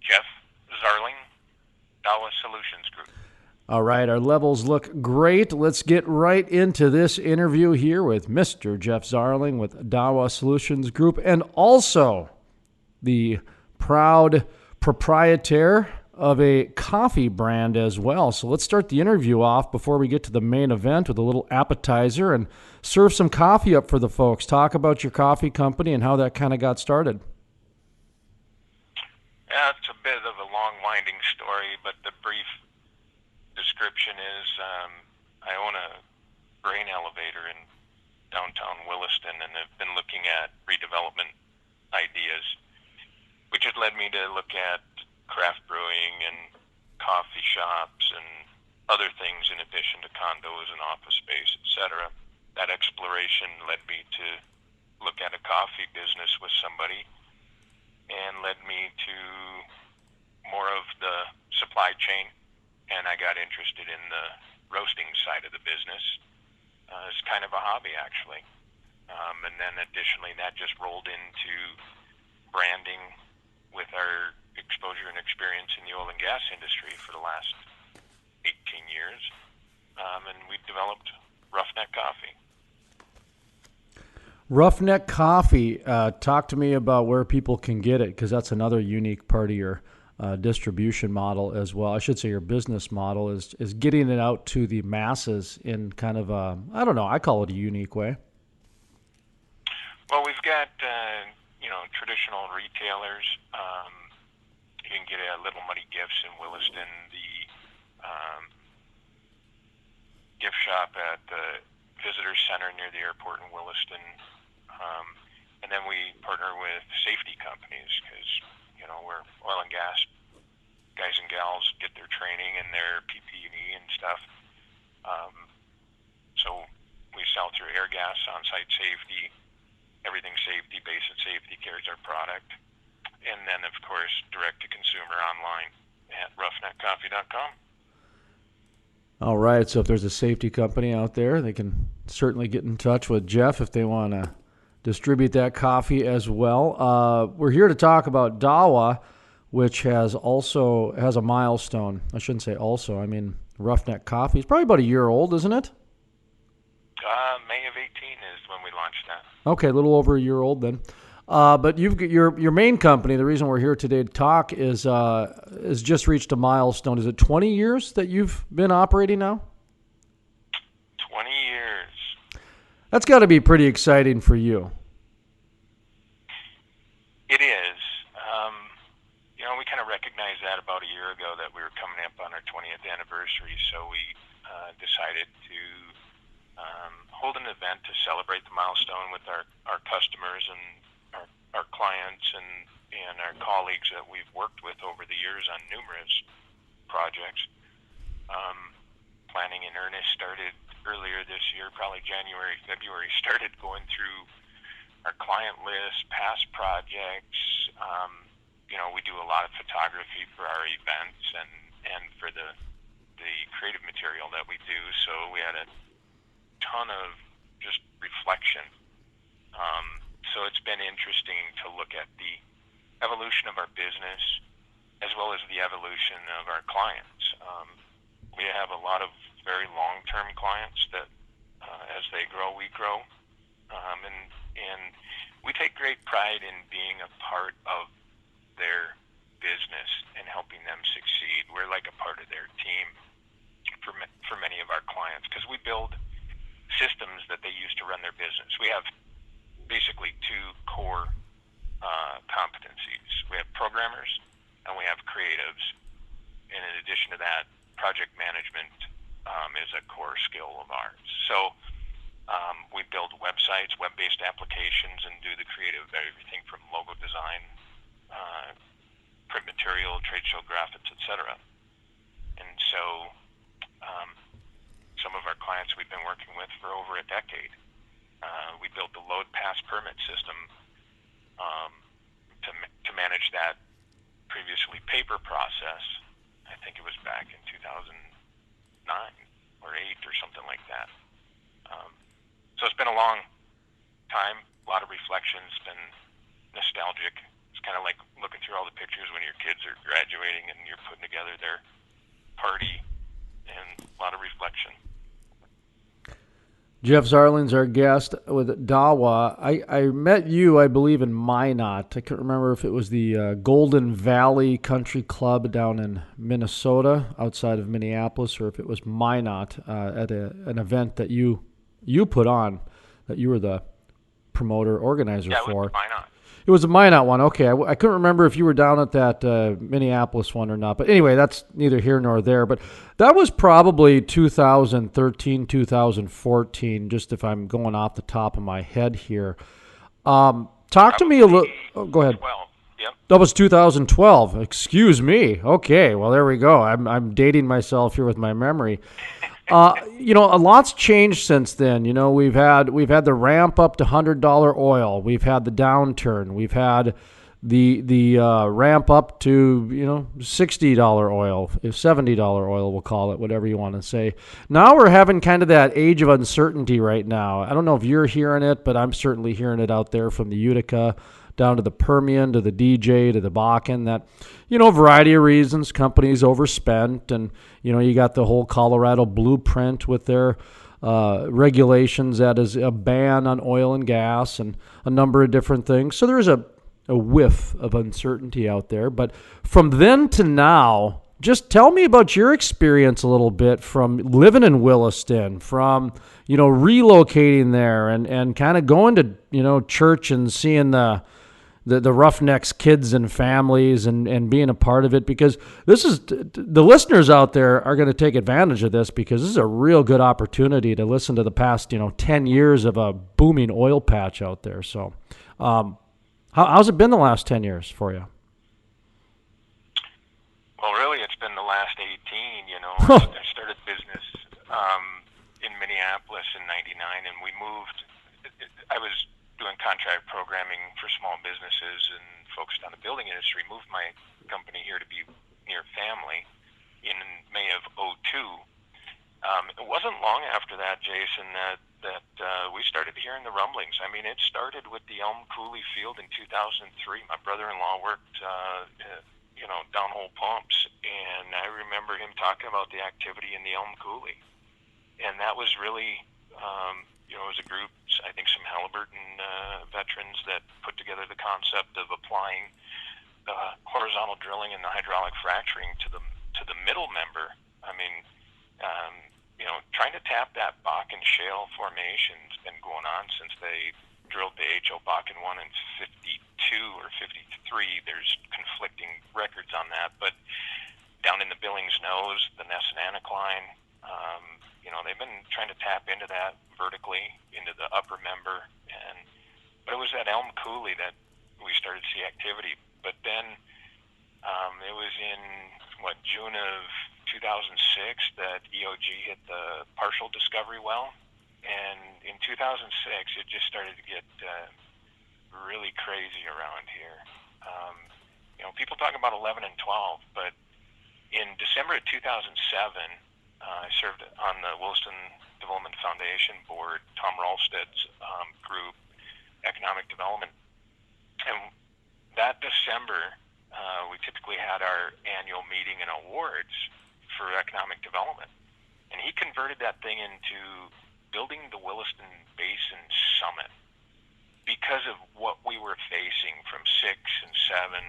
Jeff Zarling, DAWA Solutions Group. All right, our levels look great. Let's get right into this interview here with Mr. Jeff Zarling with DAWA Solutions Group and also the proud proprietor of a coffee brand as well. So let's start the interview off before we get to the main event with a little appetizer and serve some coffee up for the folks. Talk about your coffee company and how that kind of got started. Yeah, it's a bit of a long, winding story, but the brief description is I own a grain elevator in downtown Williston and have been looking at redevelopment ideas, which had led me to look at craft brewing and coffee shops and other things in addition to condos and office space, etc. That exploration led me to look at a coffee business with somebody and led me to more of the supply chain, and I got interested in the roasting side of the business. It's kind of a hobby, actually. And then additionally, that just rolled into branding with our exposure and experience in the oil and gas industry for the last 18 years. And we developed RoughNeck Coffee. RoughNeck Coffee, talk to me about where people can get it, because that's another unique part of your distribution model as well. I should say your business model is getting it out to the masses in kind of a, I don't know, I call it a unique way. Well, we've got, traditional retailers. You can get a Little Muddy Gifts in Williston, the gift shop at the visitor center near the airport in Williston. And then we partner with safety companies because, we're oil and gas guys and gals get their training and their PPE and stuff. So we sell through air gas, on-site safety, everything safety, basic safety carries our product. And then, of course, direct to consumer online at roughneckcoffee.com. All right, so if there's a safety company out there, they can certainly get in touch with Jeff if they want to distribute that coffee as well. We're here to talk about DAWA, which has a milestone. I shouldn't say also. I mean, RoughNeck Coffee is probably about a year old, isn't it? May of 18 is when we launched that. Okay, a little over a year old then. But you've got your main company. The reason we're here today to talk is just reached a milestone. Is it 20 years that you've been operating now? 20 years. That's got to be pretty exciting for you. It is. We kind of recognized that about a year ago that we were coming up on our 20th anniversary, so we decided to hold an event to celebrate the milestone with our customers and our clients and our colleagues that we've worked with over the years on numerous projects. Planning in earnest started earlier this year, probably January, February, started going through our client list, past projects. We do a lot of photography for our events and for the creative material that we do. So we had a ton of just reflection. So it's been interesting to look at the evolution of our business as well as the evolution of our clients. We have a lot of very long-term clients that as they grow, we grow. And we take great pride in being a part of their business and helping them succeed. We're like a part of their team for many of our clients because we build systems that they use to run their business. We have basically two core competencies. We have programmers and we have creatives. And in addition to that, project management is a core skill of ours. So we build websites, web-based applications, and do the creative, everything from logo design, print material, trade show graphics, etc. And so some of our clients we've been working with for over a decade. We built the load pass permit system to manage that previously paper process. I think it was back in 2009 or 8 or something like that. So it's been a long time, a lot of reflections, been nostalgic. It's kind of like looking through all the pictures when your kids are graduating and you're putting together their party, and a lot of reflection. Jeff Zarling's our guest with DAWA. I met you, I believe, in Minot. I can't remember if it was the Golden Valley Country Club down in Minnesota, outside of Minneapolis, or if it was Minot at an event that you put on, that you were the promoter, organizer for. Yeah, it was Minot. It was a Minot one. Okay, I couldn't remember if you were down at that Minneapolis one or not. But anyway, that's neither here nor there. But that was probably 2013, 2014, just if I'm going off the top of my head here. Talk to me a little. Oh, go ahead. 12. Yep. That was 2012. Excuse me. Okay, well, there we go. I'm dating myself here with my memory. A lot's changed since then. We've had the ramp up to $100 oil. We've had the downturn. We've had the ramp up to $60 oil, $70 oil, we'll call it, whatever you want to say. Now we're having kind of that age of uncertainty right now. I don't know if you're hearing it, but I'm certainly hearing it out there from the Utica down to the Permian, to the DJ, to the Bakken, that, variety of reasons, companies overspent, and, you got the whole Colorado blueprint with their regulations that is a ban on oil and gas and a number of different things. So there's a whiff of uncertainty out there. But from then to now, just tell me about your experience a little bit from living in Williston, from, relocating there and kind of going to, church and seeing the Roughnecks kids and families and being a part of it, because this is the listeners out there are going to take advantage of this, because this is a real good opportunity to listen to the past 10 years of a booming oil patch out there. So how's it been the last 10 years for you? Well, really, it's been the last 18. I started business in Minneapolis in '99, and we moved. I was doing contract programming for small businesses and focused on the building industry, moved my company here to be near family in May of '02. It wasn't long after that, Jason, that we started hearing the rumblings. I mean, it started with the Elm Coulee field in 2003. My brother-in-law worked, downhole pumps, and I remember him talking about the activity in the Elm Coulee. And that was really, it was a group, I think some Halliburton veterans that put together the concept of applying the horizontal drilling and the hydraulic fracturing to the middle member. I mean, trying to tap that Bakken shale formation's been going on since they drilled the H.O. Bakken 1 in 52 or 53. There's conflicting records on that, but down in the Billings Nose, the Ness and Anacline, they've been trying to tap into that vertically into the upper member, but it was at Elm Coulee that we started to see activity. But then it was in June of 2006 that EOG hit the partial discovery well, and in 2006 it just started to get really crazy around here. People talk about 11 and 12, but in December of 2007. I served on the Williston Development Foundation board, Tom Ralsted's group, Economic Development. And that December, we typically had our annual meeting and awards for economic development. And he converted that thing into building the Williston Basin Summit because of what we were facing from 6 and 7.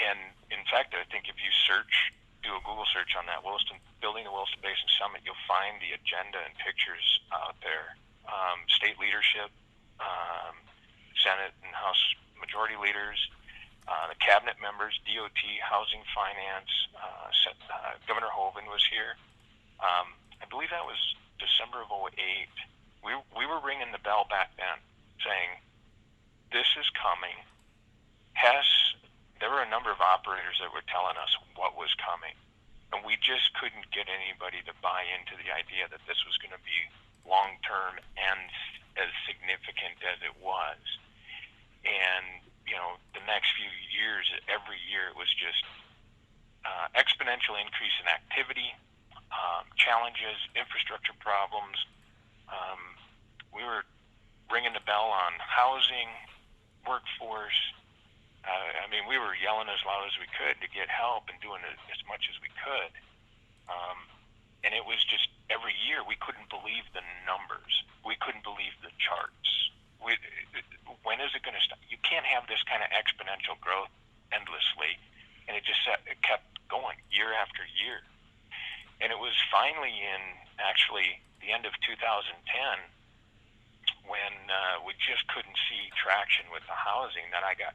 And in fact, I think if you do a Google search on that building the Williston Basin Summit, you'll find the agenda and pictures out there. State leadership, Senate and House majority leaders, the cabinet members, DOT, Housing, Finance, Governor Hoeven was here. I believe that was December of '08. We were ringing the bell back then, saying, "This is coming." There were a number of operators that were telling us what was coming, and we just couldn't get anybody to buy into the idea that this was going to be long-term and as significant as it was. And, the next few years, every year, it was just exponential increase in activity, challenges, infrastructure problems. We were ringing the bell on housing, workforce. We were yelling as loud as we could to get help and doing as much as we could. And it was just every year we couldn't believe the numbers. We couldn't believe the charts. When is it going to stop? You can't have this kind of exponential growth endlessly. And it kept going year after year. And it was finally in actually the end of 2010 when we just couldn't see traction with the housing that I got.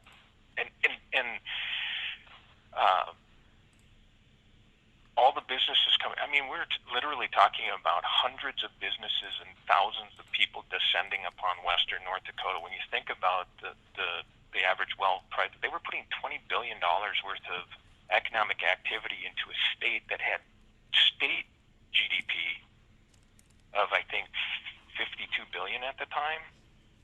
All the businesses coming. We're literally talking about hundreds of businesses and thousands of people descending upon Western North Dakota. When you think about the average wealth price, they were putting $20 billion worth of economic activity into a state that had state GDP of, I think, 52 billion at the time,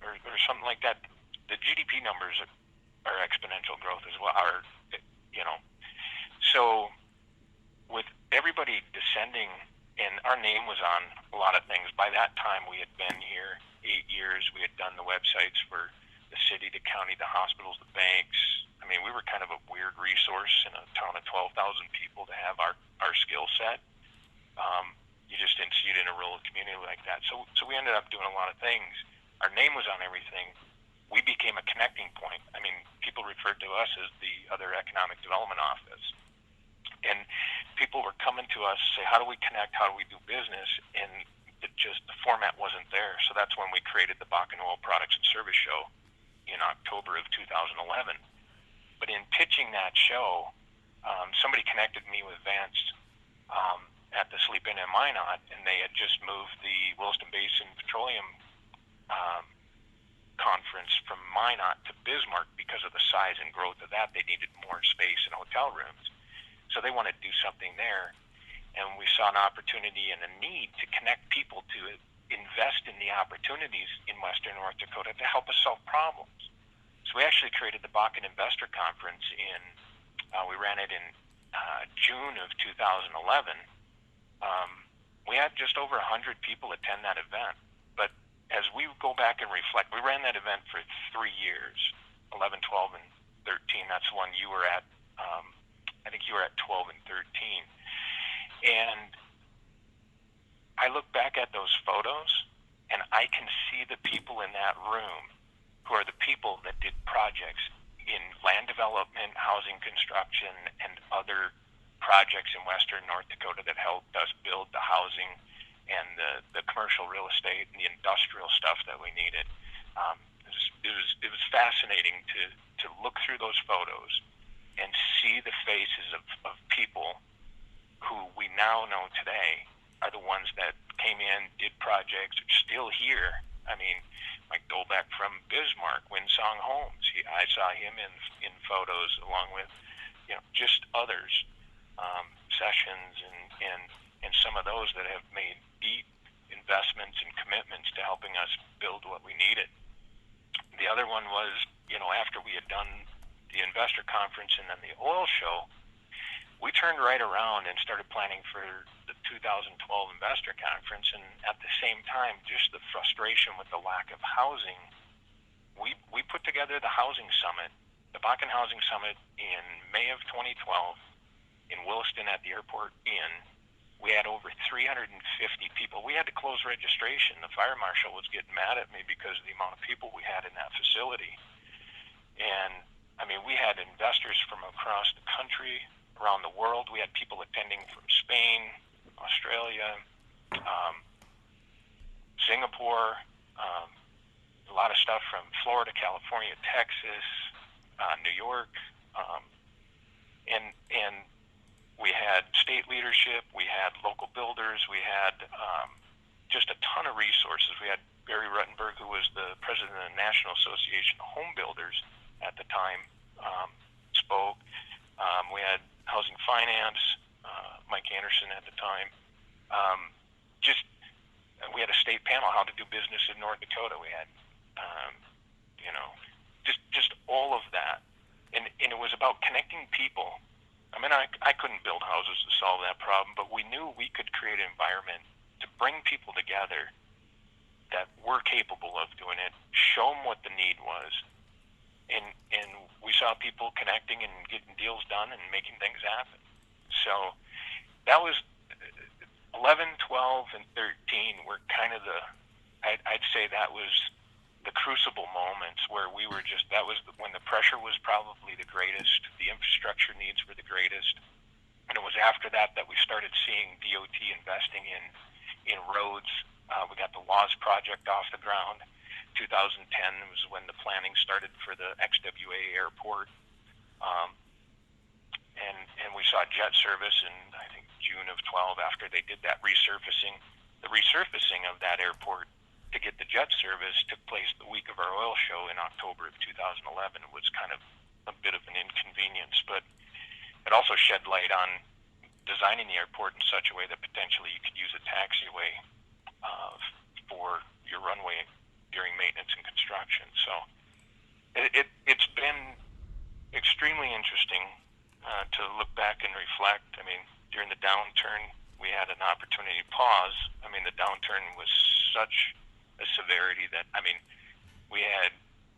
or something like that. The GDP numbers are exponential growth as well. So with everybody descending, and our name was on a lot of things. By that time, we had been here 8 years. We had done the websites for the city, the county, the hospitals, the banks. We were kind of a weird resource in a town of 12,000 people to have our skill set. You just didn't see it in a rural community like that. So we ended up doing a lot of things. Our name was on everything. We became a connecting point. People referred to us as the other economic development office. And people were coming to us to say, how do we connect? How do we do business? And the format wasn't there. So that's when we created the Bakken Oil Products and Service Show in October of 2011. But in pitching that show, somebody connected me with Vance at the Sleep Inn in Minot, and they had just moved the Williston Basin Petroleum conference from Minot to Bismarck because of the size and growth of that. They needed more space and hotel rooms. So they wanted to do something there. And we saw an opportunity and a need to connect people to invest in the opportunities in Western North Dakota to help us solve problems. So we actually created the Bakken Investor Conference we ran it in June of 2011. We had just over 100 people attend that event. But as we go back and reflect, we ran that event for 3 years, 11, 12, and 13. That's the one you were at. I think you were at 12 and 13. And I look back at those photos, and I can see the people in that room who are the people that did projects in land development, housing construction, and other projects in Western North Dakota that helped us build the housing and the commercial real estate and the industrial stuff that we needed. It was fascinating to look through those photos and see the faces of people who we now know today are the ones that came in, did projects, are still here. Mike Dolbeck from Bismarck, Winsong Homes. I saw him in photos along with, just others, Sessions and some of those that have made deep investments and commitments to helping us build what we needed. The other one was, after we had done the investor conference and then the oil show, we turned right around and started planning for the 2012 investor conference. And at the same time, just the frustration with the lack of housing, we put together the housing summit, the Bakken Housing Summit in May of 2012 in Williston at the Airport Inn. We had over 350 people. We had to close registration. The fire marshal was getting mad at me because of the amount of people we had in that facility. And we had investors from across the country, around the world. We had people attending from Spain, Australia, Singapore, a lot of stuff from Florida, California, Texas, New York, and we had state leadership, we had local builders, we had just a ton of resources. We had Barry Ruttenberg, who was the president of the National Association of Home Builders at the time, spoke. We had Housing Finance, Mike Anderson at the time. We had a state panel, how to do business in North Dakota. We had, just all of that. And it was about connecting people. I couldn't build houses to solve that problem, but we knew we could create an environment to bring people together that were capable of doing it, show them what the need was, and we saw people connecting and getting deals done and making things happen. So that was 11, 12, and 13 were kind of I'd say that was the crucible moments where we were that was when the pressure was probably the greatest, the infrastructure needs were the greatest, and it was after that we started seeing DOT investing in roads. We got the WAS project off the ground. 2010 was when the planning started for the XWA airport, and we saw jet service in, I think, June of 12 after they did that resurfacing. The resurfacing of that airport to get the jet service took place the week of our oil show in October of 2011. It was kind of a bit of an inconvenience, but it also shed light on designing the airport in such a way that potentially you could use a taxiway for your runway during maintenance and construction. So it's been extremely interesting to look back and reflect. I mean, during the downturn, we had an opportunity to pause. I mean, the downturn was such a severity that, I mean, we had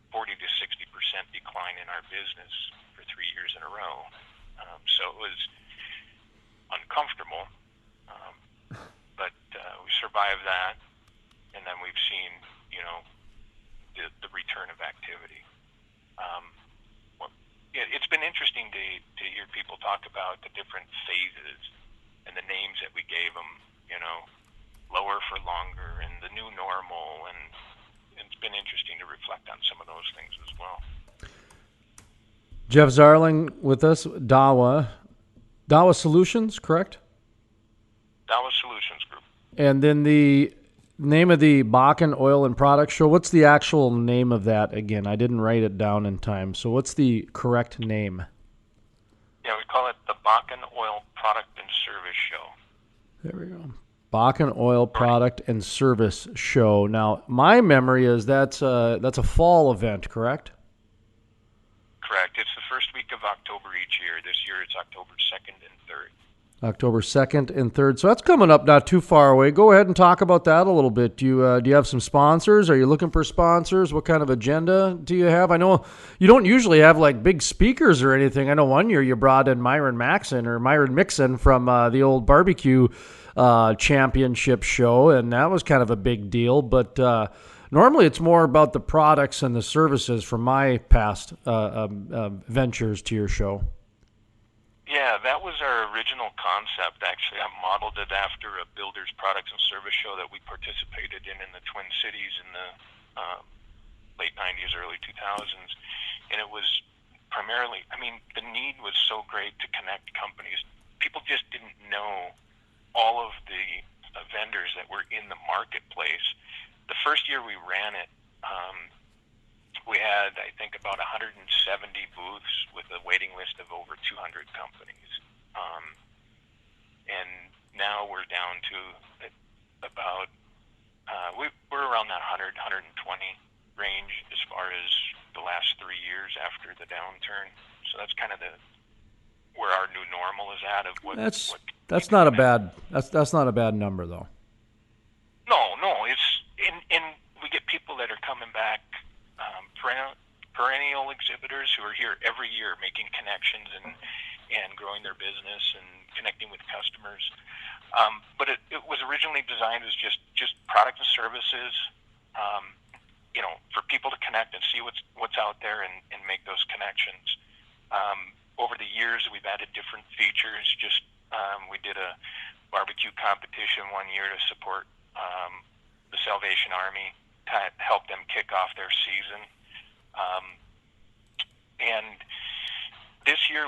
40 to 60% decline in our business for 3 years in a row. So it was uncomfortable, but we survived that, and then we've seen, the return of activity. It's been interesting to hear people talk about the different phases and the names that we gave them, lower for longer and the new normal, and it's been interesting to reflect on some of those things as well. Jeff Zarling with us, DAWA Solutions, correct? DAWA Solutions Group. And then the name of the Bakken Oil and Product Show, what's the actual name of that again? I didn't write it down in time. So what's the correct name? Yeah, we call it the Bakken Oil Product and Service Show. There we go. Bakken Oil Product and Service Show. Now, my memory is that's a fall event, correct? Correct. It's the first week of October each year. This year it's October 2nd and 3rd. October 2nd and 3rd. So that's coming up not too far away. Go ahead and talk about that a little bit. Do you have some sponsors? Are you looking for sponsors? What kind of agenda do you have? I know you don't usually have like big speakers or anything. I know one year you brought in Myron Mixon from the old barbecue championship show, and that was kind of a big deal. But normally it's more about the products and the services from my past ventures to your show. Yeah, that was our original concept, actually. I modeled it after a builder's products and service show that we participated in the Twin Cities in the late 90s, early 2000s. And it was primarily, I mean, the need was so great to connect companies. People just didn't know all of the vendors that were in the marketplace. The first year we ran it, we had, I think, about 170 booths with a waiting list of over 200 companies. And now we're down to about, we're around that 100, 120 range as far as the last 3 years after the downturn. So that's kind of where our new normal is at. That's not a bad number though. No, it's and we get people that are coming back, perennial exhibitors who are here every year making connections and growing their business and connecting with customers. But it was originally designed as just product and services, for people to connect and see what's out there and make those connections. Over the years, we've added different features. We did a barbecue competition one year to support the Salvation Army, to help them kick off their season. And this year,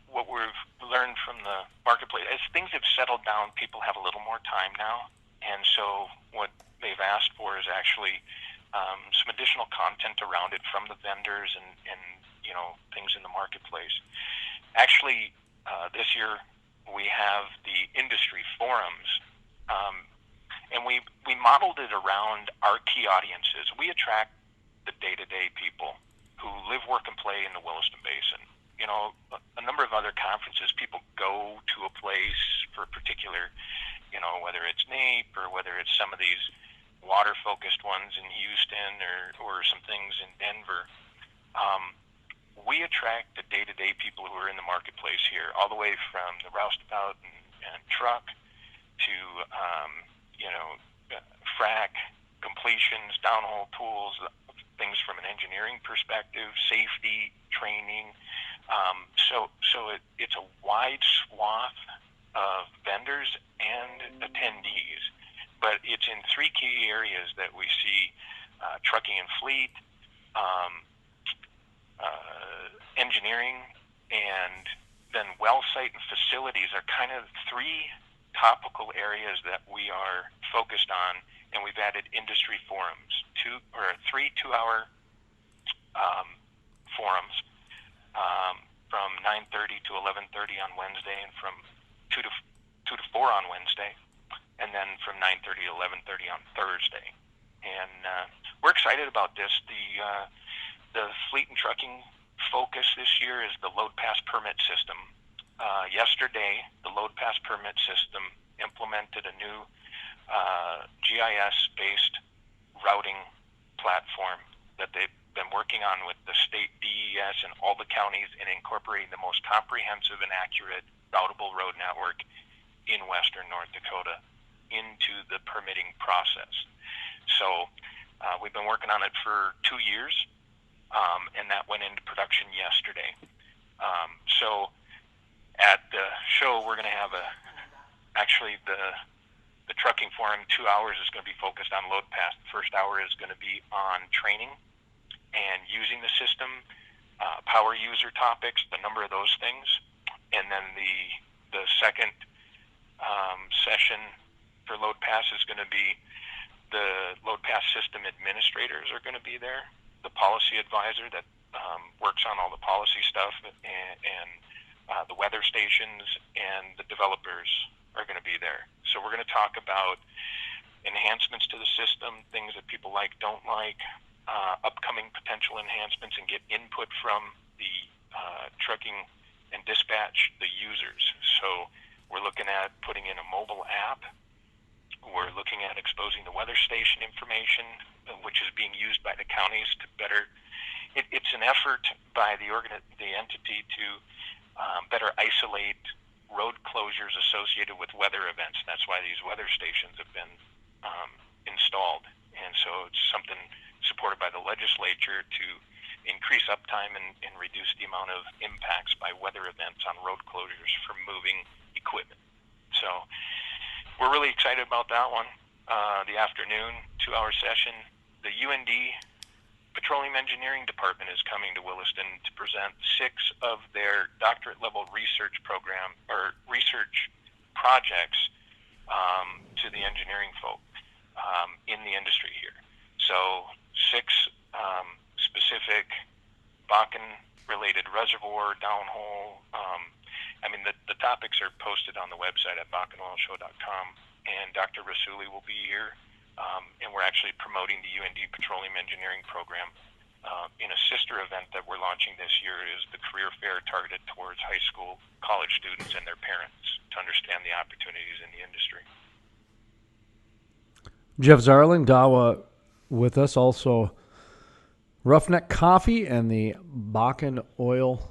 what we've learned from the marketplace, as things have settled down, people have a little more time now. And so what they've asked for is actually some additional content around it from the vendors and things in the marketplace. Actually, this year we have the industry forums, and we modeled it around our key audiences. We attract the day-to-day people who live, work, and play in the Williston Basin. A number of other conferences, people go to a place for a particular, whether it's NAPE or whether it's some of these water-focused ones in Houston or some things in Denver. we attract the day-to-day people who are in the marketplace here, all the way from the roustabout and truck to, frac, completions, downhole tools, things from an engineering perspective, safety, training. It's a wide swath of vendors and attendees, but it's in three key areas that we see: trucking and fleet, engineering, and then well site and facilities are kind of three topical areas that we are focused on, and we've added industry forums, three 2-hour forums from 9:30 to 11:30 on Wednesday, and from 2 to 4 on Wednesday, and then from 9:30 to 11:30 on Thursday. And we're excited about this. The fleet and trucking focus this year is the load pass permit system. Yesterday, the load pass permit system implemented a new GIS-based routing platform that they've been working on with the state DES and all the counties, in incorporating the most comprehensive and accurate routable road network in western North Dakota into the permitting process. So we've been working on it for 2 years, and that went into production yesterday. So at the show, we're going to have the trucking forum. 2 hours is going to be focused on load pass. The first hour is going to be on training and using the system, power user topics, the number of those things, and then the second session for load pass is going to be the load pass system administrators are going to be there, the policy advisor that works on all the policy stuff, and the weather stations, and the developers are going to be there. So we're going to talk about enhancements to the system, things that people like, don't like, upcoming potential enhancements, and get input from the trucking and dispatch, the users. So we're looking at putting in a mobile app. We're looking at exposing the weather station information, which is being used by the counties to better. It's an effort by the entity to better isolate road closures associated with weather events. That's why these weather stations have been installed, and so it's something supported by the legislature to increase uptime and reduce the amount of impacts by weather events on road closures from moving equipment. So we're really excited about that one. The afternoon 2-hour session, the UND Petroleum Engineering Department is coming to Williston to present 6 of their doctorate level research program or research projects to the engineering folk in the industry here. So 6 specific Bakken related reservoir, downhole. The topics are posted on the website at bakkenoilshow.com, and Dr. Rasuli will be here. And we're actually promoting the UND Petroleum Engineering Program in a sister event that we're launching this year. Is the career fair targeted towards high school, college students, and their parents to understand the opportunities in the industry. Jeff Zarling, DAWA, with us. Also, RoughNeck Coffee and the Bakken Oil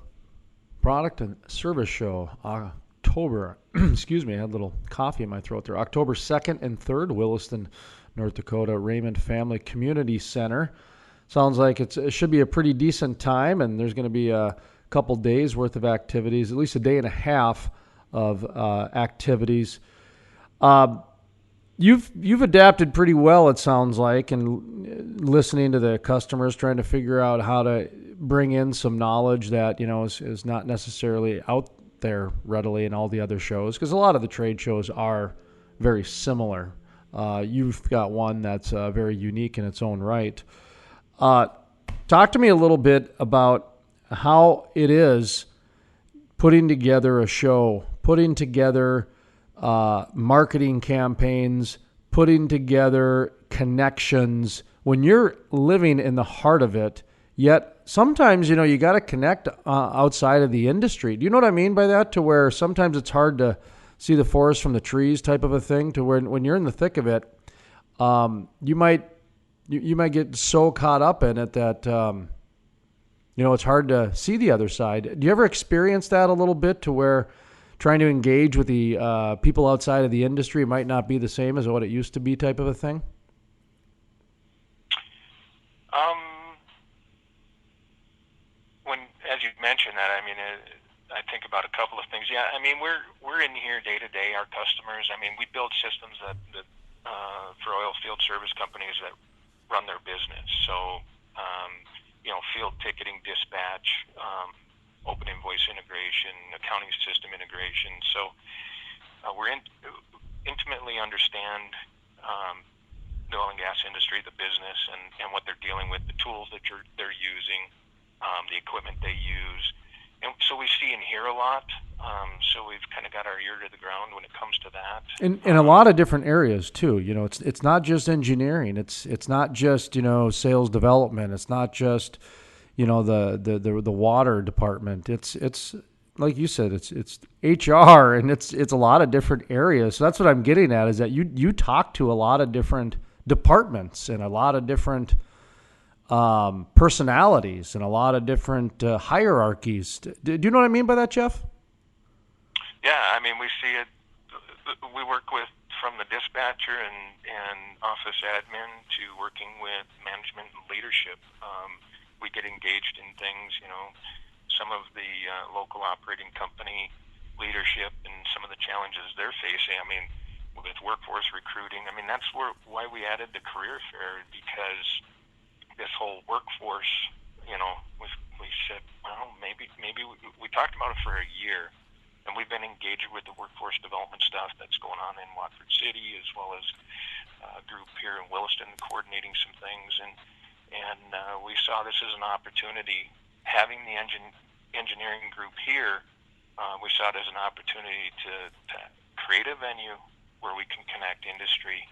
Product and Service Show, October. Excuse me, I had a little coffee in my throat there. October 2nd and 3rd, Williston, North Dakota, Raymond Family Community Center. Sounds like it should be a pretty decent time, and there's going to be a couple days worth of activities, at least a day and a half of activities. You've adapted pretty well, it sounds like, and listening to the customers, trying to figure out how to bring in some knowledge that is not necessarily out there readily in all the other shows, because a lot of the trade shows are very similar. You've got one that's very unique in its own right. Talk to me a little bit about how it is putting together a show, putting together marketing campaigns, putting together connections when you're living in the heart of it. Yet sometimes, you got to connect outside of the industry. Do you know what I mean by that? To where sometimes it's hard to see the forest from the trees type of a thing, to where when you're in the thick of it, you might get so caught up in it that it's hard to see the other side. Do you ever experience that a little bit, to where trying to engage with the people outside of the industry might not be the same as what it used to be, type of a thing? As you mentioned that, I mean, I think about a couple of things. Yeah, I mean, we're in here day to day. Our customers. I mean, we build systems that for oil field service companies that run their business. So, field ticketing, dispatch, open invoice integration, accounting system integration. So, we're intimately understand the oil and gas industry, the business, and what they're dealing with, the tools that they're using, the equipment they use. And so we see and hear a lot. So we've kind of got our ear to the ground when it comes to that. In a lot of different areas too. It's not just engineering. It's not just sales development. It's not just the water department. It's like you said. It's HR, and it's a lot of different areas. So that's what I'm getting at, is that you talk to a lot of different departments and a lot of different personalities and a lot of different hierarchies. Do you know what I mean by that, Jeff? Yeah, I mean, we see it. We work with from the dispatcher and office admin to working with management and leadership. We get engaged in things, some of the local operating company leadership and some of the challenges they're facing. I mean, with workforce recruiting, I mean, that's why we added the career fair, because this whole workforce, we said, well, maybe we talked about it for a year, and we've been engaged with the workforce development stuff that's going on in Watford City, as well as a group here in Williston coordinating some things, and we saw this as an opportunity. Having the engineering group here, we saw it as an opportunity to create a venue where we can connect industry,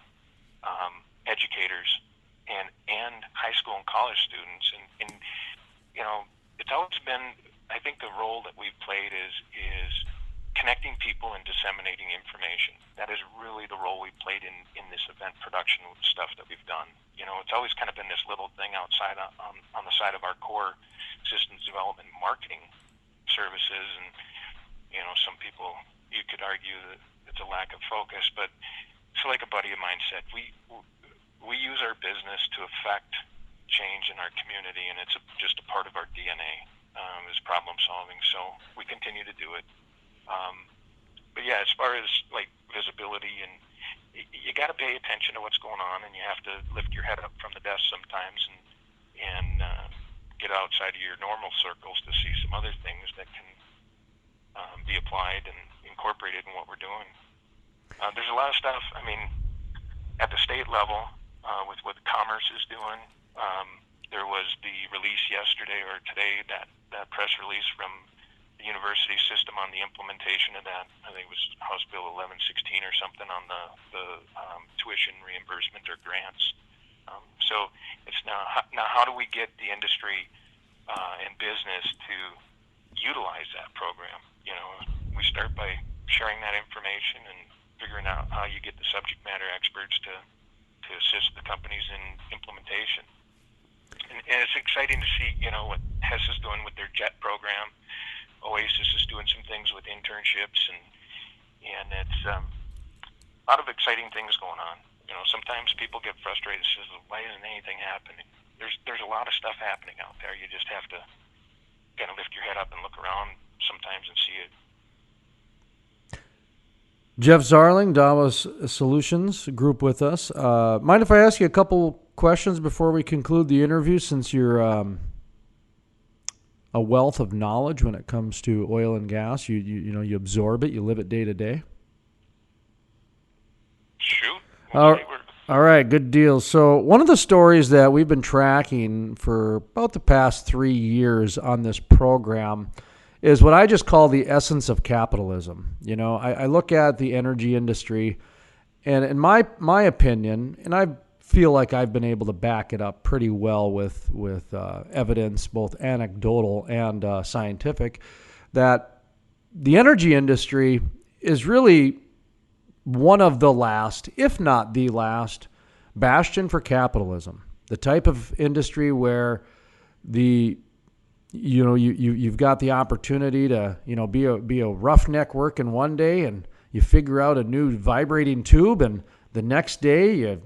educators, and high school and college students, and it's always been, I think, the role that we've played is connecting people and disseminating information. That is really the role we played in this event production stuff that we've done. It's always kind of been this little thing outside on the side of our core systems development and marketing services, and some people, you could argue that it's a lack of focus, but it's like a buddy of mine said, we use our business to affect change in our community, and it's just a part of our DNA, is problem solving. So we continue to do it. But yeah, as far as like visibility, and you got to pay attention to what's going on, and you have to lift your head up from the desk sometimes and get outside of your normal circles to see some other things that can be applied and incorporated in what we're doing. There's a lot of stuff. I mean, at the state level, with what Commerce is doing, there was the release yesterday or today, that press release from the university system on the implementation of that. I think it was House Bill 1116 or something on the tuition reimbursement or grants. So it's now how do we get the industry and business to utilize that program? We start by sharing that information and figuring out how you get the subject matter experts to assist the companies in implementation. And it's exciting to see, what Hess is doing with their JET program. Oasis is doing some things with internships, and it's a lot of exciting things going on. Sometimes people get frustrated and says, why isn't anything happening? There's a lot of stuff happening out there. You just have to kind of lift your head up and look around sometimes and see it. Jeff Zarling, DAWA Solutions Group with us. Mind if I ask you a couple questions before we conclude the interview, since you're a wealth of knowledge when it comes to oil and gas? You absorb it, you live it day to day. Shoot. All right, good deal. So one of the stories that we've been tracking for about the past 3 years on this program is what I just call the essence of capitalism. I look at the energy industry, and in my opinion, and I feel like I've been able to back it up pretty well with evidence, both anecdotal and scientific, that the energy industry is really one of the last, if not the last, bastion for capitalism. The type of industry where the you've got the opportunity to be a roughneck working one day, and you figure out a new vibrating tube, and the next day you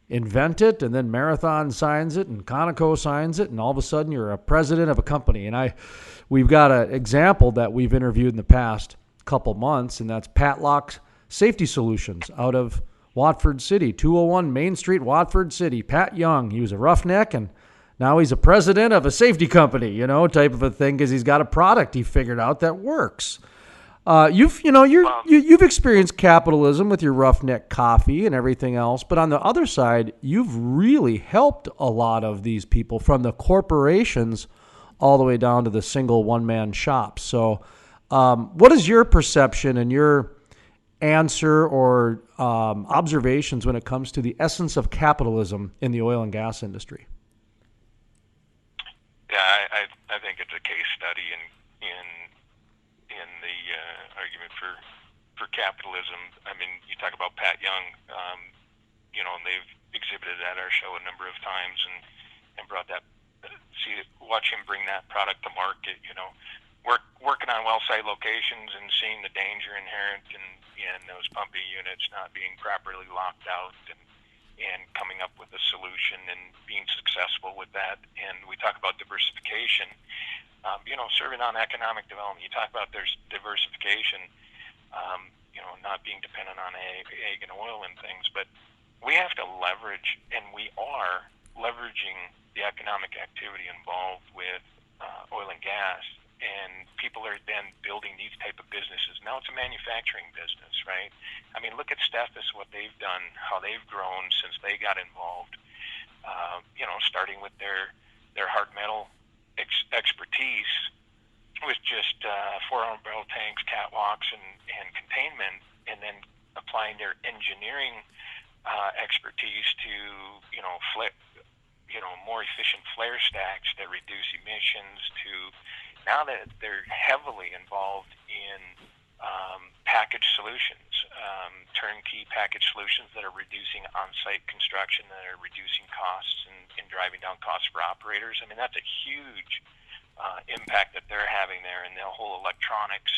invent it, and then Marathon signs it, and Conoco signs it, and all of a sudden you're a president of a company. And we've got an example that we've interviewed in the past couple months, and that's Patlock Safety Solutions out of Watford City, 201 Main Street, Watford City. Pat Young, he was a roughneck, and now he's a president of a safety company, type of a thing, because he's got a product he figured out that works. You've experienced capitalism with your RoughNeck Coffee and everything else, but on the other side, you've really helped a lot of these people, from the corporations all the way down to the single one-man shops. So what is your perception and your answer or observations when it comes to the essence of capitalism in the oil and gas industry? Yeah, I think it's a case study in the argument for capitalism. I mean, you talk about Pat Young, and they've exhibited at our show a number of times and brought that, watch him bring that product to market, working on well site locations and seeing the danger inherent in those pumping units not being properly locked out, and coming up with a solution and being successful with that. And we talk about diversification, serving on economic development. You talk about there's diversification, not being dependent on egg and oil and things, but we have to leverage, and we are leveraging the economic activity involved with oil and gas, and people are then building these type of businesses. Now it's a manufacturing business, right? I mean, look at Steffes, what they've done, how they've grown since they got involved, starting with their hard metal expertise with just 400 barrel tanks, catwalks, and containment, and then applying their engineering expertise to, more efficient flare stacks that reduce emissions, to now that they're heavily involved in package solutions, turnkey package solutions that are reducing on-site construction, that are reducing costs and driving down costs for operators. I mean, that's a huge impact that they're having there, and the whole electronics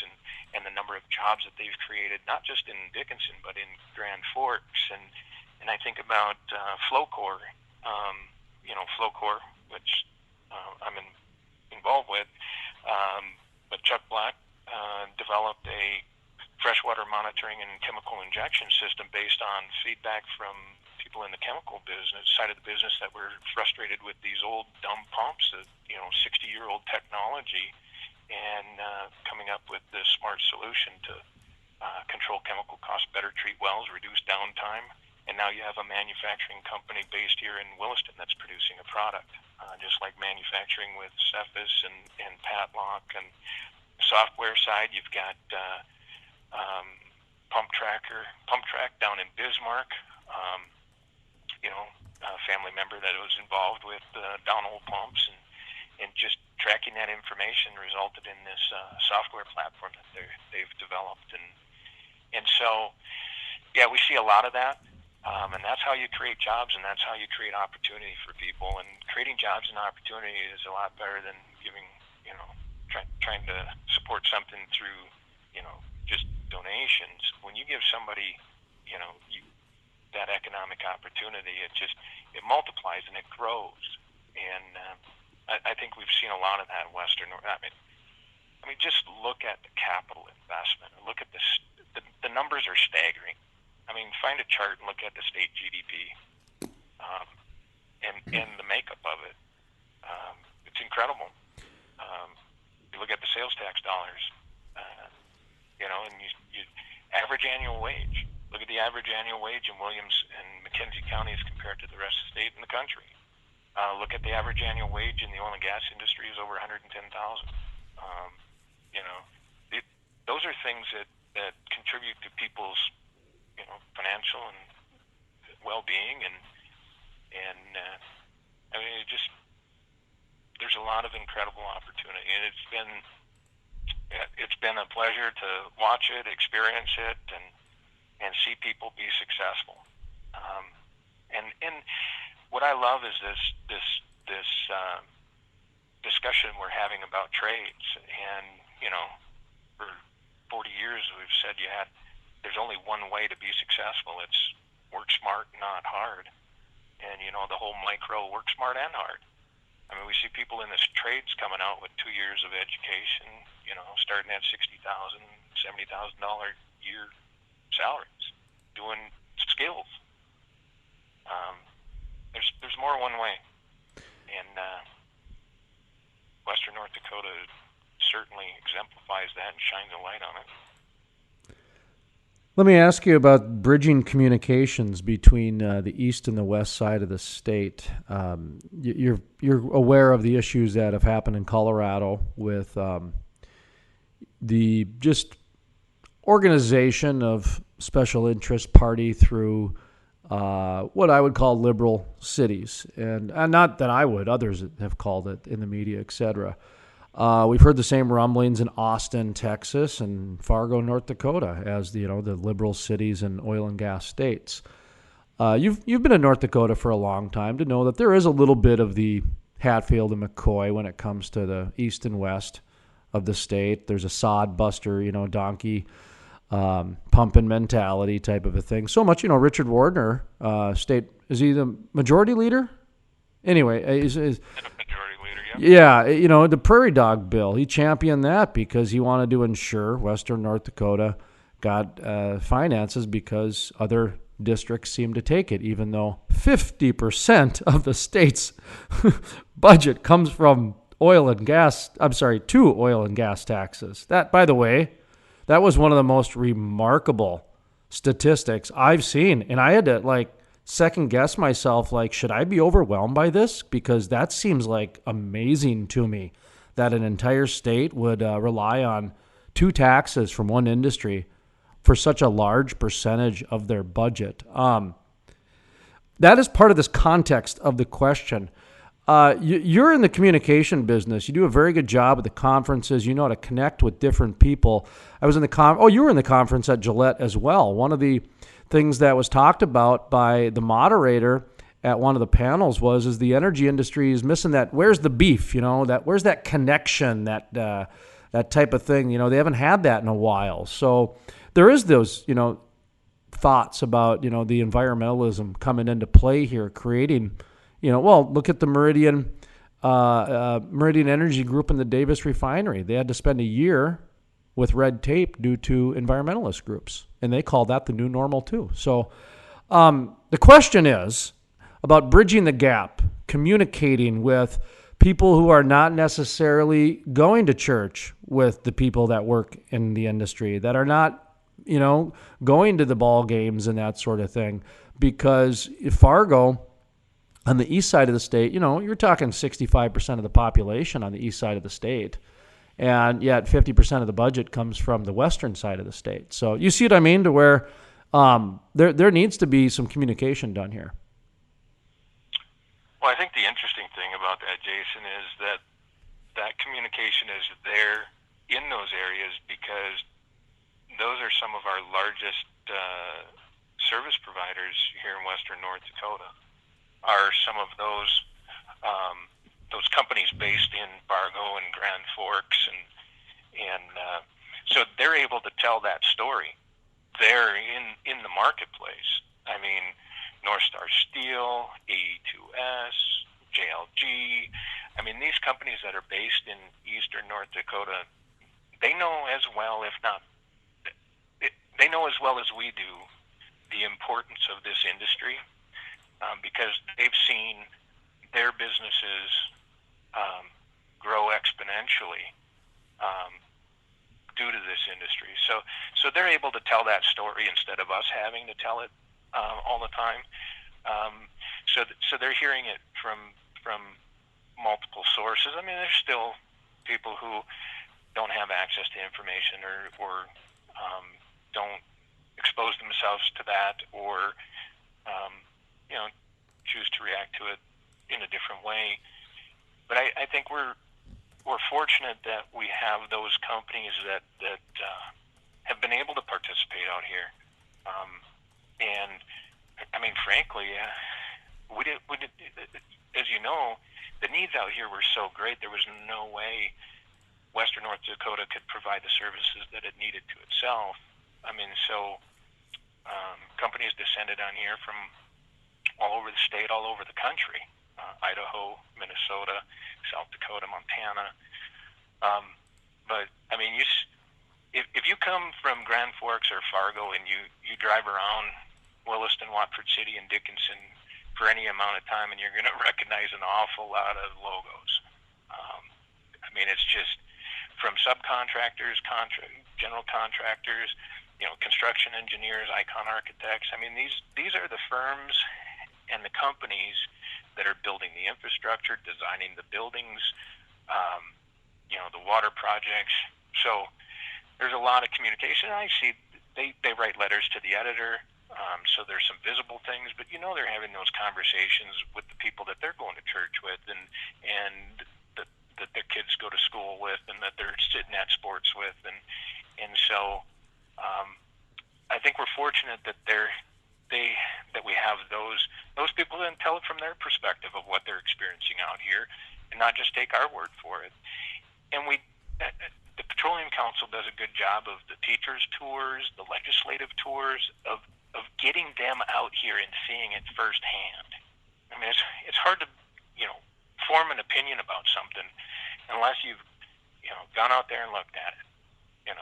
and the number of jobs that they've created, not just in Dickinson, but in Grand Forks. And I think about Flowcore, which I'm involved with, but Chuck Black developed a freshwater monitoring and chemical injection system based on feedback from people in the chemical business side of the business that were frustrated with these old dumb pumps, 60-year-old technology, and coming up with this smart solution to control chemical costs, better treat wells, reduce downtime. And now you have a manufacturing company based here in Williston that's producing a product, just like manufacturing with Cephas and Patlock. And software side, you've got Pump Track down in Bismarck, a family member that was involved with downhole pumps, and just tracking that information resulted in this software platform that they've developed. And so, yeah, we see a lot of that. And that's how you create jobs, and that's how you create opportunity for people. And creating jobs and opportunity is a lot better than giving, trying to support something through, just donations. When you give somebody, that economic opportunity, it multiplies and it grows. And I think we've seen a lot of that in Western. I mean, just look at the capital investment. Look at the numbers are staggering. I mean, find a chart and look at the state GDP and the makeup of it. It's incredible. You look at the sales tax dollars, and you average annual wage. Look at the average annual wage in Williams and McKenzie counties compared to the rest of the state and the country. Look at the average annual wage in the oil and gas industry is over $110,000. Those are things that contribute to people's financial and well-being, and I mean, there's a lot of incredible opportunity, and it's been a pleasure to watch it, experience it, and see people be successful. And what I love is this discussion we're having about trades. And, for 40 years we've said there's only one way to be successful. It's work smart, not hard. And, the whole micro, work smart and hard. I mean, we see people in this trades coming out with 2 years of education, starting at $60,000, $70,000 year salaries, doing skills. There's more one way, and Western North Dakota certainly exemplifies that and shines a light on it. Let me ask you about bridging communications between the east and the west side of the state. You're aware of the issues that have happened in Colorado with the just organization of special interest party through what I would call liberal cities, and not that I would, others have called it in the media, etc. We've heard the same rumblings in Austin, Texas, and Fargo, North Dakota, as the liberal cities and oil and gas states. You've been in North Dakota for a long time to know that there is a little bit of the Hatfield and McCoy when it comes to the east and west of the state. There's a sod buster, donkey pumping mentality type of a thing. So much, Richard Wardner, is he the majority leader? Anyway, he's majority leader, yeah. Yeah, the Prairie Dog Bill, he championed that because he wanted to ensure Western North Dakota got finances because other districts seemed to take it, even though 50% of the state's budget comes from two oil and gas taxes. That, by the way, that was one of the most remarkable statistics I've seen. And I had to second guess myself, should I be overwhelmed by this? Because that seems amazing to me that an entire state would rely on two taxes from one industry for such a large percentage of their budget. That is part of this context of the question. You're in the communication business. You do a very good job at the conferences. You know how to connect with different people. I was in the you were in the conference at Gillette as well. One of the things that was talked about by the moderator at one of the panels is the energy industry is missing that. Where's the beef? Where's that connection? That type of thing. They haven't had that in a while. So there is those thoughts about the environmentalism coming into play here, creating. Look at the Meridian Energy Group and the Davis Refinery. They had to spend a year with red tape due to environmentalist groups, and they call that the new normal too. So the question is about bridging the gap, communicating with people who are not necessarily going to church with the people that work in the industry, that are not, going to the ball games and that sort of thing. Because Fargo, on the east side of the state, you're talking 65% of the population on the east side of the state. And yet 50% of the budget comes from the western side of the state. So you see what I mean, to where there needs to be some communication done here. Well, I think the interesting thing about that, Jason, is that communication is there in those areas because those are some of our largest service providers here in western North Dakota. Are some of those companies based in Fargo and Grand Forks, and so they're able to tell that story there in the marketplace. I mean, North Star Steel, AE2S, JLG. I mean, these companies that are based in eastern North Dakota, they know as well, if not, they know as well as we do the importance of this industry. Because they've seen their businesses grow exponentially due to this industry. So they're able to tell that story instead of us having to tell it all the time. So they're hearing it from multiple sources. I mean, there's still people who don't have access to information or don't expose themselves to that, or choose to react to it in a different way. But I think we're fortunate that we have those companies that have been able to participate out here. And I mean, frankly, we did, as you know, the needs out here were so great, there was no way Western North Dakota could provide the services that it needed to itself. I mean, so companies descended on here from all over the state, all over the country, Idaho, Minnesota, South Dakota, Montana. But I mean, if you come from Grand Forks or Fargo and you drive around Williston, Watford City, and Dickinson for any amount of time, and you're going to recognize an awful lot of logos. I mean, it's just from subcontractors, general contractors, construction engineers, icon architects. I mean, these are the firms and the companies that are building the infrastructure, designing the buildings, the water projects. So there's a lot of communication. I see they write letters to the editor. So there's some visible things, but they're having those conversations with the people that they're going to church with, and that their kids go to school with, and that they're sitting at sports with, and so I think we're fortunate that that we have those people that tell it from their perspective of what they're experiencing out here, and not just take our word for it. And the Petroleum Council does a good job of the teachers' tours, the legislative tours, of getting them out here and seeing it firsthand. I mean, it's hard to form an opinion about something unless you've gone out there and looked at it. And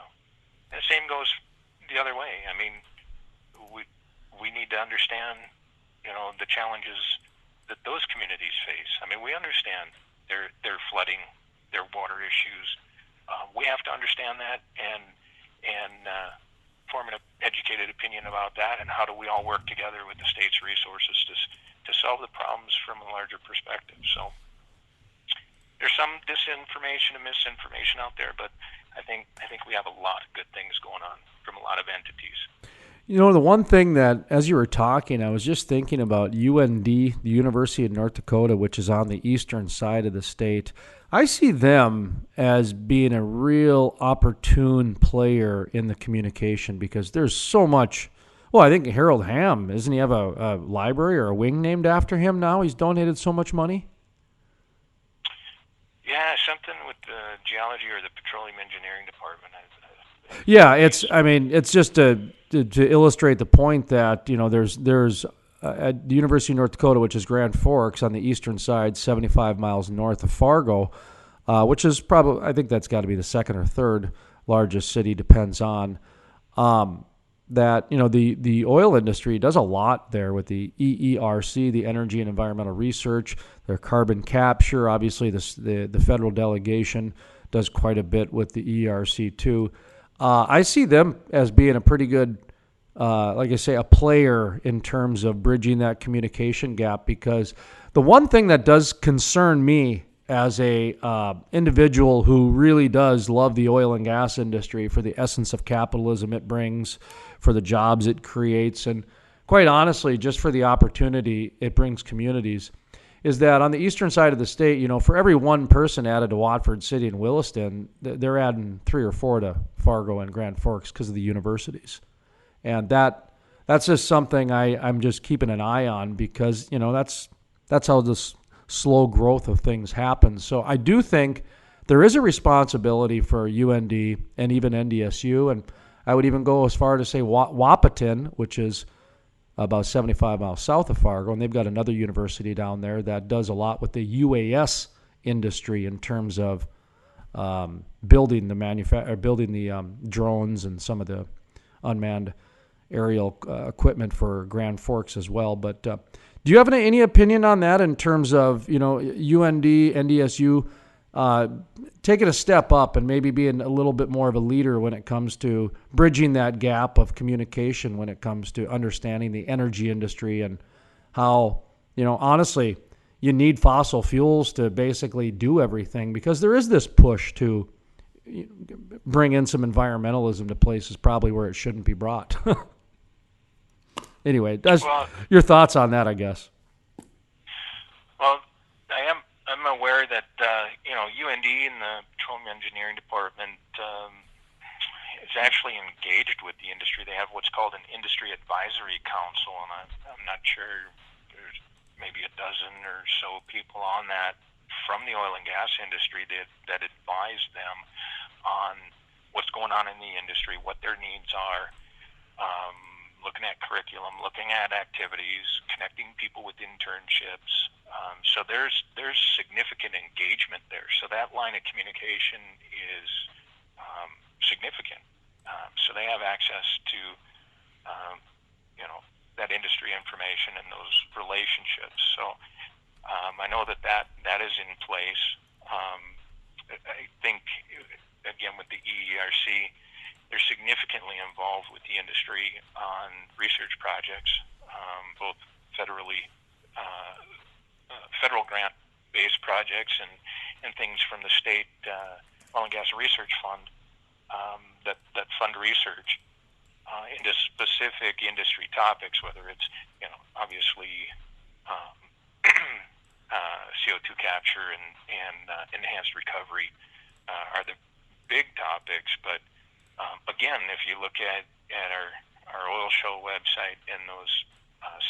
the same goes the other way. I mean, we need to understand the challenges that those communities face. I mean, we understand their flooding, their water issues. We have to understand that and form an educated opinion about that, and how do we all work together with the state's resources to solve the problems from a larger perspective. So there's some disinformation and misinformation out there, but I think we have a lot of good things going on from a lot of entities. The one thing that, as you were talking, I was just thinking about UND, the University of North Dakota, which is on the eastern side of the state. I see them as being a real opportune player in the communication because there's so much. Well, I think Harold Hamm, doesn't he have a library or a wing named after him now? He's donated so much money. Yeah, something with the geology or the petroleum engineering department. Yeah, it's just to illustrate the point that there's at the University of North Dakota, which is Grand Forks on the eastern side, 75 miles north of Fargo, which is probably, I think that's got to be the second or third largest city, depends on that. The oil industry does a lot there with the EERC, the Energy and Environmental Research, their carbon capture. Obviously, the federal delegation does quite a bit with the EERC too. I see them as being a pretty good, like I say, a player in terms of bridging that communication gap, because the one thing that does concern me as a individual who really does love the oil and gas industry for the essence of capitalism it brings, for the jobs it creates, and quite honestly, just for the opportunity it brings communities, is that on the eastern side of the state, for every one person added to Watford City and Williston, they're adding 3 or 4 to Fargo and Grand Forks because of the universities. And that's just something I'm just keeping an eye on, because, that's how this slow growth of things happens. So I do think there is a responsibility for UND and even NDSU, and I would even go as far to say Wahpeton, which is about 75 miles south of Fargo, and they've got another university down there that does a lot with the UAS industry in terms of building the drones and some of the unmanned aerial equipment for Grand Forks as well. But do you have any opinion on that in terms of UND, NDSU taking a step up and maybe being a little bit more of a leader when it comes to bridging that gap of communication when it comes to understanding the energy industry and how, honestly, you need fossil fuels to basically do everything, because there is this push to bring in some environmentalism to places probably where it shouldn't be brought. Anyway, your thoughts on that, I guess. Well, I'm aware that UND and the Petroleum Engineering Department is actually engaged with the industry. They have what's called an Industry Advisory Council, and I'm not sure, there's maybe a dozen or so people on that from the oil and gas industry that advise them on what's going on in the industry, what their needs are, looking at curriculum, looking at activities, connecting people with internships. So there's significant engagement there. So that line of communication is significant. So they have access to that industry information and those relationships. So I know that is in place. I think, again, with the EERC, they're significantly involved with the industry on research projects, both federal grant-based projects and things from the state oil and gas research fund that fund research into specific industry topics, whether it's obviously CO2 capture and enhanced recovery are the big topics. But again, if you look at our oil show website and those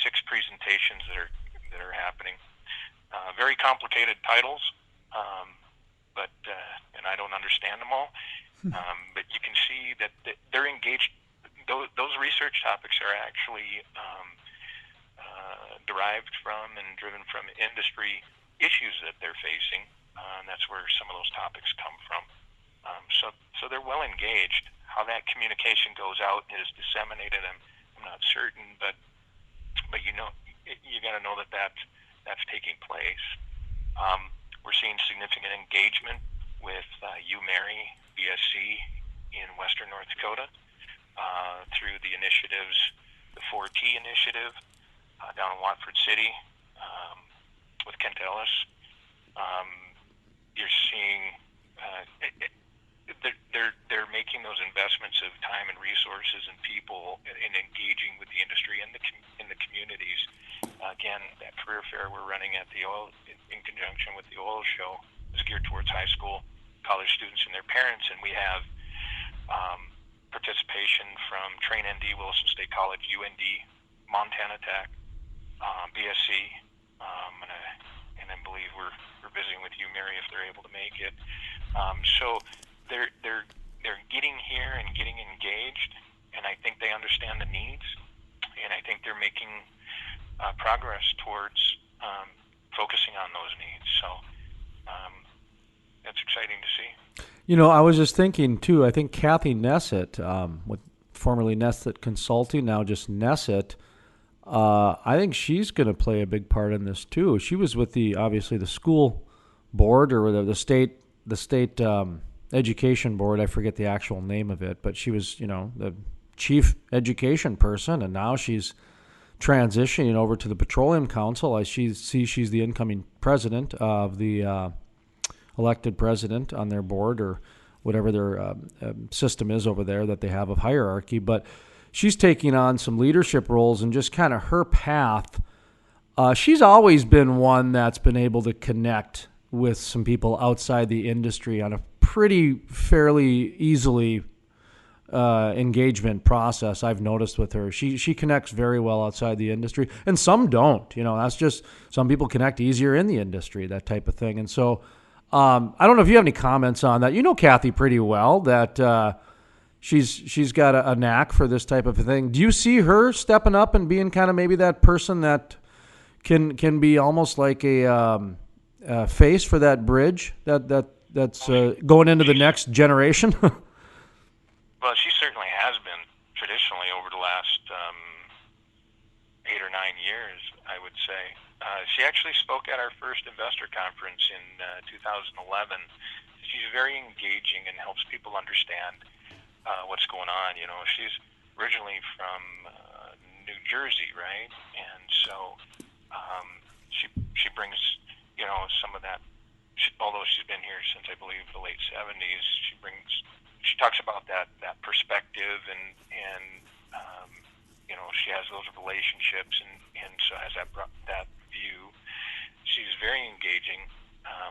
6 presentations that are happening, very complicated titles, but and I don't understand them all. But you can see that they're engaged. Those research topics are actually derived from and driven from industry issues that they're facing, and that's where some of those topics come from. So they're well engaged. How that communication goes out and is disseminated, I'm not certain, but you got to know that's taking place. We're seeing significant engagement with UMary BSC in Western North Dakota through the initiatives, the 4T initiative down in Watford City with Kent Ellis. You're seeing they're making those investments of time and resources and people in engaging with the industry and in the communities. Again, that career fair we're running at the oil in conjunction with the oil show is geared towards high school, college students and their parents, and we have participation from Train ND, Williston State College, UND, Montana Tech, BSC, and I believe we're visiting with you, Mary, if they're able to make it. So they're getting here and getting engaged, and I think they understand the needs, and I think they're making progress towards focusing on those needs. So that's exciting to see. I was just thinking, too, I think Kathy Nessett, with formerly Nessett Consulting, now just Nessett, I think she's going to play a big part in this, too. She was with obviously the school board or the state education board. I forget the actual name of it, but she was, the chief education person, and now she's transitioning over to the Petroleum Council. I see she's the incoming president of the elected president on their board, or whatever their system is over there that they have of hierarchy. But she's taking on some leadership roles, and just kind of her path. She's always been one that's been able to connect with some people outside the industry on a fairly easily engagement process. I've noticed with her, she connects very well outside the industry, and some don't. That's just, some people connect easier in the industry, that type of thing. And so I don't know if you have any comments on that. Kathy pretty well, that she's got a knack for this type of thing. Do you see her stepping up and being kind of maybe that person that can be almost like a face for that bridge that's going into the next generation? Well, she certainly has been traditionally over the last 8 or 9 years, I would say. She actually spoke at our first investor conference in 2011. She's very engaging and helps people understand what's going on. She's originally from New Jersey, right? And so she brings, some of that. Although she's been here since, I believe, the late 70s, she talks about that perspective and she has those relationships and so has that view. She's very engaging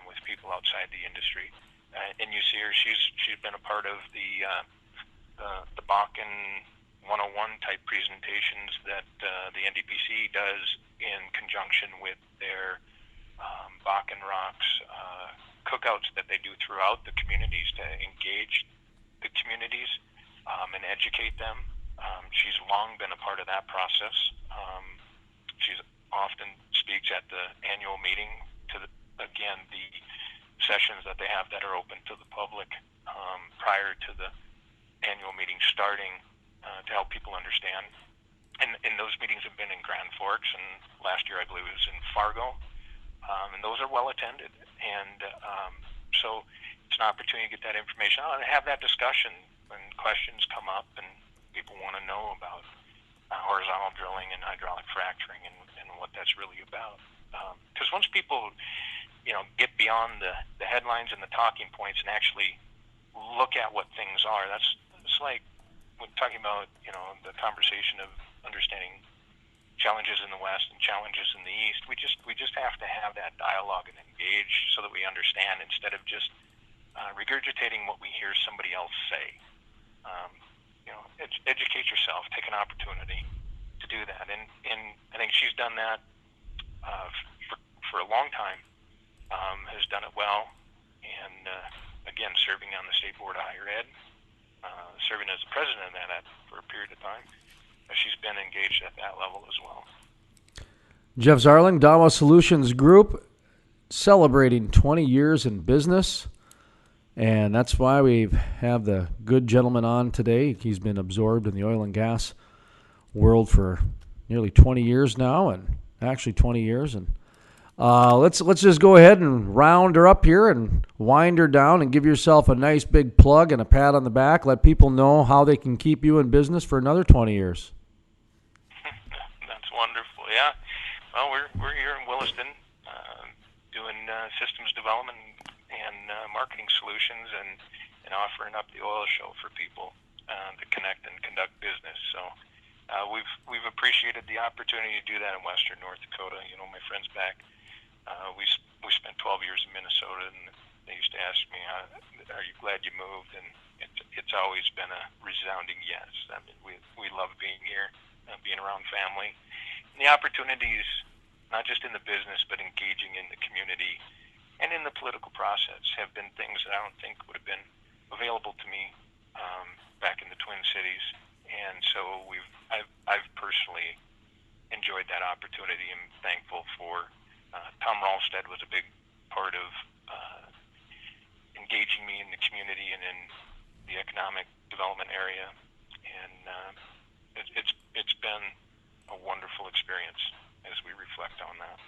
with people outside the industry, and you see her. She's been a part of the Bakken 101 type presentations that the NDPC does in conjunction with their Bakken rocks, cookouts that they do throughout the communities to engage the communities and educate them. She's long been a part of that process. She's often speaks at the annual meeting to the sessions that they have that are open to the public prior to the annual meeting starting to help people understand. And those meetings have been in Grand Forks, and last year I believe it was in Fargo. And those are well attended. And so it's an opportunity to get that information out and have that discussion when questions come up and people want to know about horizontal drilling and hydraulic fracturing and what that's really about. Because once people, get beyond the headlines and the talking points and actually look at what things are, it's like when talking about, the conversation of understanding challenges in the West and challenges in the East. We just have to have that dialogue and engage so that we understand instead of just regurgitating what we hear somebody else say. Educate yourself. Take an opportunity to do that, and I think she's done that for a long time. Has done it well, and again, serving on the State Board of Higher Ed, serving as the president of that for a period of time. She's been engaged at that level as well. Jeff Zarling, DAWA Solutions Group, celebrating 20 years in business. And that's why we have the good gentleman on today. He's been absorbed in the oil and gas world for nearly 20 years now, and actually 20 years. And let's just go ahead and round her up here and wind her down and give yourself a nice big plug and a pat on the back. Let people know how they can keep you in business for another 20 years. That's wonderful. Yeah. Well, we're here in Williston doing systems development and marketing solutions and offering up the oil show for people to connect and conduct business. So we've appreciated the opportunity to do that in Western North Dakota. My friends back, we spent 12 years in Minnesota, and they used to ask me, "Are you glad you moved?" And it's always been a resounding yes. I mean, we love being here, being around family, and the opportunities, not just in the business, but engaging in the community and in the political process, have been things that I don't think would have been available to me back in the Twin Cities. And so I've personally enjoyed that opportunity and thankful for Tom Ralstead was a big part of engaging me in the community and in the economic development area. And it's been a wonderful experience as we reflect on that.